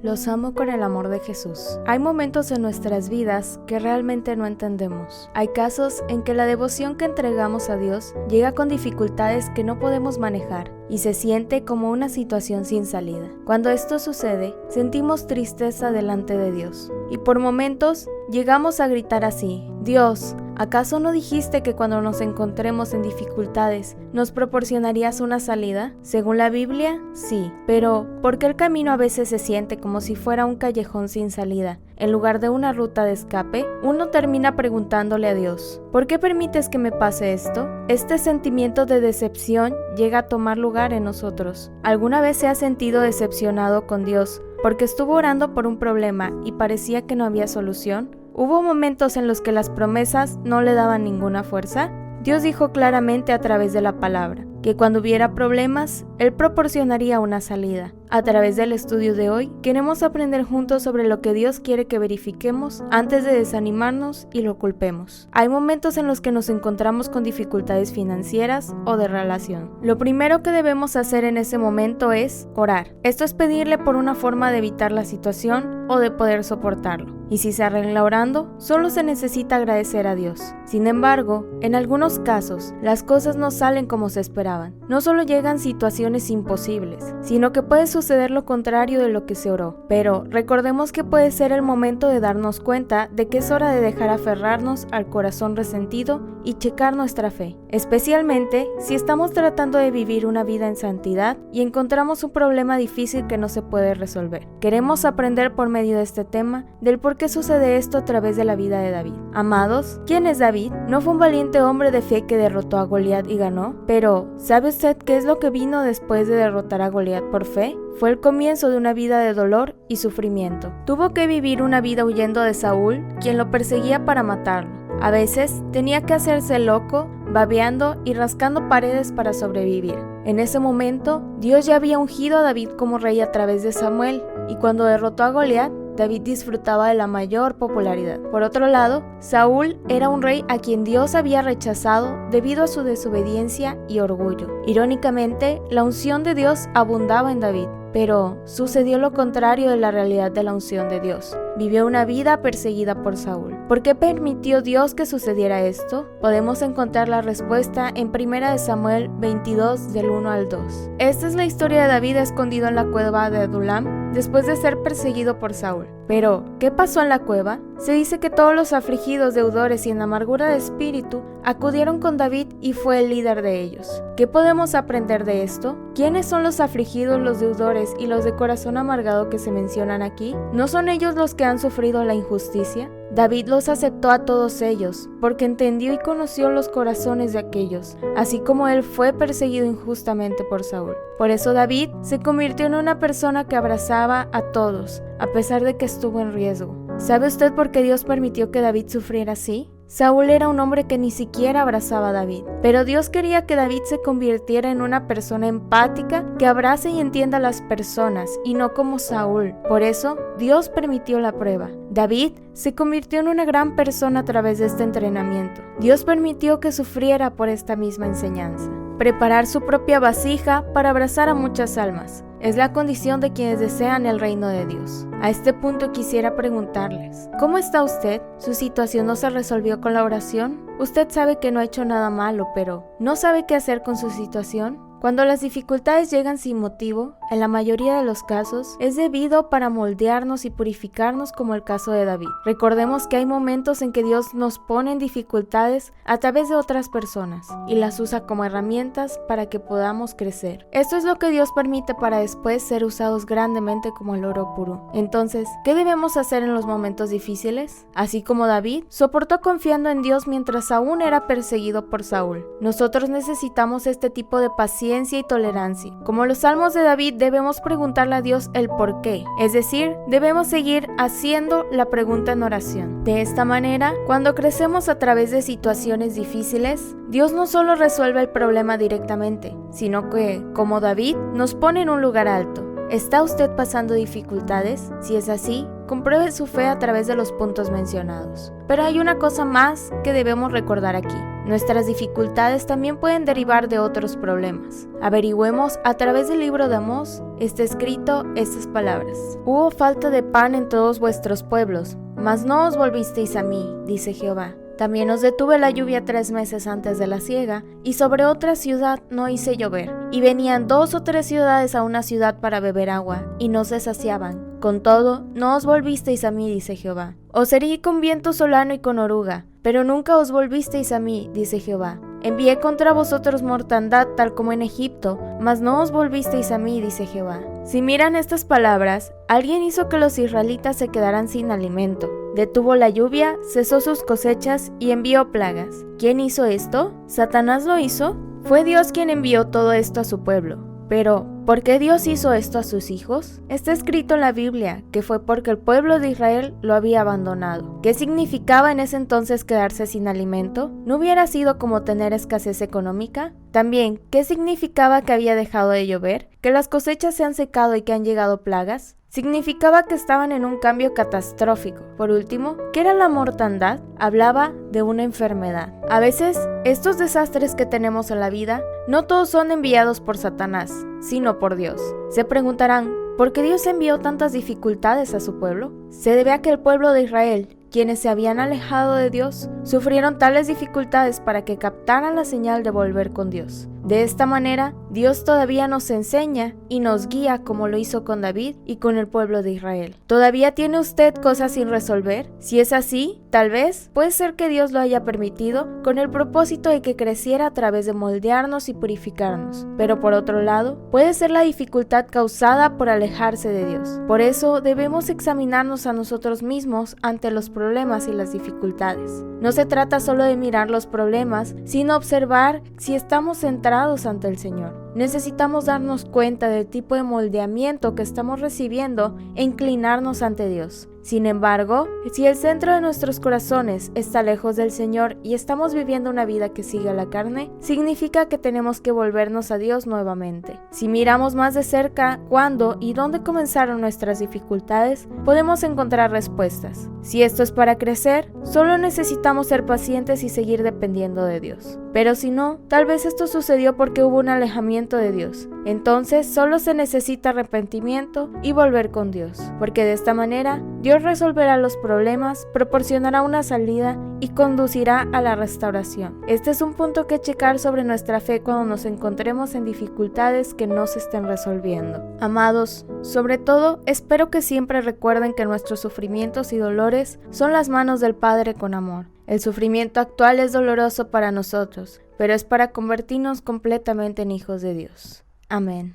Los amo con el amor de Jesús. Hay momentos en nuestras vidas que realmente no entendemos. Hay casos en que la devoción que entregamos a Dios llega con dificultades que no podemos manejar y se siente como una situación sin salida. Cuando esto sucede, sentimos tristeza delante de Dios y por momentos llegamos a gritar así: Dios, ¿acaso no dijiste que cuando nos encontremos en dificultades nos proporcionarías una salida? Según la Biblia, sí, pero ¿por qué el camino a veces se siente como si fuera un callejón sin salida? En lugar de una ruta de escape, uno termina preguntándole a Dios: ¿por qué permites que me pase esto? Este sentimiento de decepción llega a tomar lugar en nosotros. ¿Alguna vez se ha sentido decepcionado con Dios porque estuvo orando por un problema y parecía que no había solución? ¿Hubo momentos en los que las promesas no le daban ninguna fuerza? Dios dijo claramente a través de la palabra que cuando hubiera problemas, Él proporcionaría una salida. A través del estudio de hoy, queremos aprender juntos sobre lo que Dios quiere que verifiquemos antes de desanimarnos y lo culpemos. Hay momentos en los que nos encontramos con dificultades financieras o de relación. Lo primero que debemos hacer en ese momento es orar. Esto es pedirle por una forma de evitar la situación o de poder soportarlo. Y si se arregla orando, solo se necesita agradecer a Dios. Sin embargo, en algunos casos, las cosas no salen como se esperaban. No solo llegan situaciones imposibles, sino que puede suceder lo contrario de lo que se oró. Pero recordemos que puede ser el momento de darnos cuenta de que es hora de dejar aferrarnos al corazón resentido y checar nuestra fe, especialmente si estamos tratando de vivir una vida en santidad y encontramos un problema difícil que no se puede resolver. Queremos aprender por medio de este tema del por qué sucede esto a través de la vida de David. Amados, ¿quién es David? ¿No fue un valiente hombre de fe que derrotó a Goliat y ganó? Pero ¿sabe usted qué es lo que vino después de derrotar a Goliat por fe? Fue el comienzo de una vida de dolor y sufrimiento. Tuvo que vivir una vida huyendo de Saúl, quien lo perseguía para matarlo. A veces tenía que hacerse loco, babeando y rascando paredes para sobrevivir. En ese momento, Dios ya había ungido a David como rey a través de Samuel, y cuando derrotó a Goliat, David disfrutaba de la mayor popularidad. Por otro lado, Saúl era un rey a quien Dios había rechazado debido a su desobediencia y orgullo. Irónicamente, la unción de Dios abundaba en David, pero sucedió lo contrario de la realidad de la unción de Dios. Vivió una vida perseguida por Saúl. ¿Por qué permitió Dios que sucediera esto? Podemos encontrar la respuesta en 1 Samuel 22 del 1 al 2. Esta es la historia de David escondido en la cueva de Adulam después de ser perseguido por Saúl. Pero, ¿qué pasó en la cueva? Se dice que todos los afligidos, deudores y en amargura de espíritu acudieron con David y fue el líder de ellos. ¿Qué podemos aprender de esto? ¿Quiénes son los afligidos, los deudores y los de corazón amargado que se mencionan aquí? ¿No son ellos los que han sufrido la injusticia? David los aceptó a todos ellos, porque entendió y conoció los corazones de aquellos, así como él fue perseguido injustamente por Saúl. Por eso David se convirtió en una persona que abrazaba a todos, a pesar de que estuvo en riesgo. ¿Sabe usted por qué Dios permitió que David sufriera así? Saúl era un hombre que ni siquiera abrazaba a David, pero Dios quería que David se convirtiera en una persona empática que abrace y entienda a las personas, y no como Saúl. Por eso, Dios permitió la prueba. David se convirtió en una gran persona a través de este entrenamiento. Dios permitió que sufriera por esta misma enseñanza. Preparar su propia vasija para abrazar a muchas almas es la condición de quienes desean el reino de Dios. A este punto quisiera preguntarles: ¿cómo está usted? ¿Su situación no se resolvió con la oración? Usted sabe que no ha hecho nada malo, pero ¿no sabe qué hacer con su situación? Cuando las dificultades llegan sin motivo, en la mayoría de los casos, es debido para moldearnos y purificarnos, como el caso de David. Recordemos que hay momentos en que Dios nos pone en dificultades a través de otras personas y las usa como herramientas para que podamos crecer. Esto es lo que Dios permite para después ser usados grandemente como el oro puro. Entonces, ¿qué debemos hacer en los momentos difíciles? Así como David soportó confiando en Dios mientras aún era perseguido por Saúl. Nosotros necesitamos este tipo de paciencia y tolerancia. Como los salmos de David, debemos preguntarle a Dios el por qué, es decir, debemos seguir haciendo la pregunta en oración. De esta manera, cuando crecemos a través de situaciones difíciles, Dios no solo resuelve el problema directamente, sino que, como David, nos pone en un lugar alto. ¿Está usted pasando dificultades? Si es así, compruebe su fe a través de los puntos mencionados. Pero hay una cosa más que debemos recordar aquí. Nuestras dificultades también pueden derivar de otros problemas. Averigüemos a través del libro de Amós, está escrito estas palabras. Hubo falta de pan en todos vuestros pueblos, mas no os volvisteis a mí, dice Jehová. También os detuve la lluvia 3 meses antes de la siega, y sobre otra ciudad no hice llover. Y venían 2 o 3 ciudades a una ciudad para beber agua, y no se saciaban. Con todo, no os volvisteis a mí, dice Jehová. Os herí con viento solano y con oruga, pero nunca os volvisteis a mí, dice Jehová. Envié contra vosotros mortandad tal como en Egipto, mas no os volvisteis a mí, dice Jehová. Si miran estas palabras, alguien hizo que los israelitas se quedaran sin alimento. Detuvo la lluvia, cesó sus cosechas y envió plagas. ¿Quién hizo esto? ¿Satanás lo hizo? Fue Dios quien envió todo esto a su pueblo. Pero, ¿por qué Dios hizo esto a sus hijos? Está escrito en la Biblia que fue porque el pueblo de Israel lo había abandonado. ¿Qué significaba en ese entonces quedarse sin alimento? ¿No hubiera sido como tener escasez económica? También, ¿qué significaba que había dejado de llover? ¿Que las cosechas se han secado y que han llegado plagas? Significaba que estaban en un cambio catastrófico. Por último, ¿qué era la mortandad? Hablaba de una enfermedad. A veces, estos desastres que tenemos en la vida, no todos son enviados por Satanás, sino por Dios. Se preguntarán, ¿por qué Dios envió tantas dificultades a su pueblo? Se debe a que el pueblo de Israel, quienes se habían alejado de Dios, sufrieron tales dificultades para que captaran la señal de volver con Dios. De esta manera, Dios todavía nos enseña y nos guía como lo hizo con David y con el pueblo de Israel. ¿Todavía tiene usted cosas sin resolver? Si es así, tal vez puede ser que Dios lo haya permitido con el propósito de que creciera a través de moldearnos y purificarnos. Pero por otro lado, puede ser la dificultad causada por alejarse de Dios. Por eso debemos examinarnos a nosotros mismos ante los problemas y las dificultades. No se trata solo de mirar los problemas, sino observar si estamos centrados ante el Señor. Necesitamos darnos cuenta del tipo de moldeamiento que estamos recibiendo e inclinarnos ante Dios. Sin embargo, si el centro de nuestros corazones está lejos del Señor y estamos viviendo una vida que sigue a la carne, significa que tenemos que volvernos a Dios nuevamente. Si miramos más de cerca cuándo y dónde comenzaron nuestras dificultades, podemos encontrar respuestas. Si esto es para crecer, solo necesitamos ser pacientes y seguir dependiendo de Dios. Pero si no, tal vez esto sucedió porque hubo un alejamiento de Dios. Entonces solo se necesita arrepentimiento y volver con Dios, porque de esta manera Dios resolverá los problemas, proporcionará una salida y conducirá a la restauración. Este es un punto que checar sobre nuestra fe cuando nos encontremos en dificultades que no se estén resolviendo. Amados, sobre todo, espero que siempre recuerden que nuestros sufrimientos y dolores son las manos del Padre con amor. El sufrimiento actual es doloroso para nosotros, pero es para convertirnos completamente en hijos de Dios. Amén.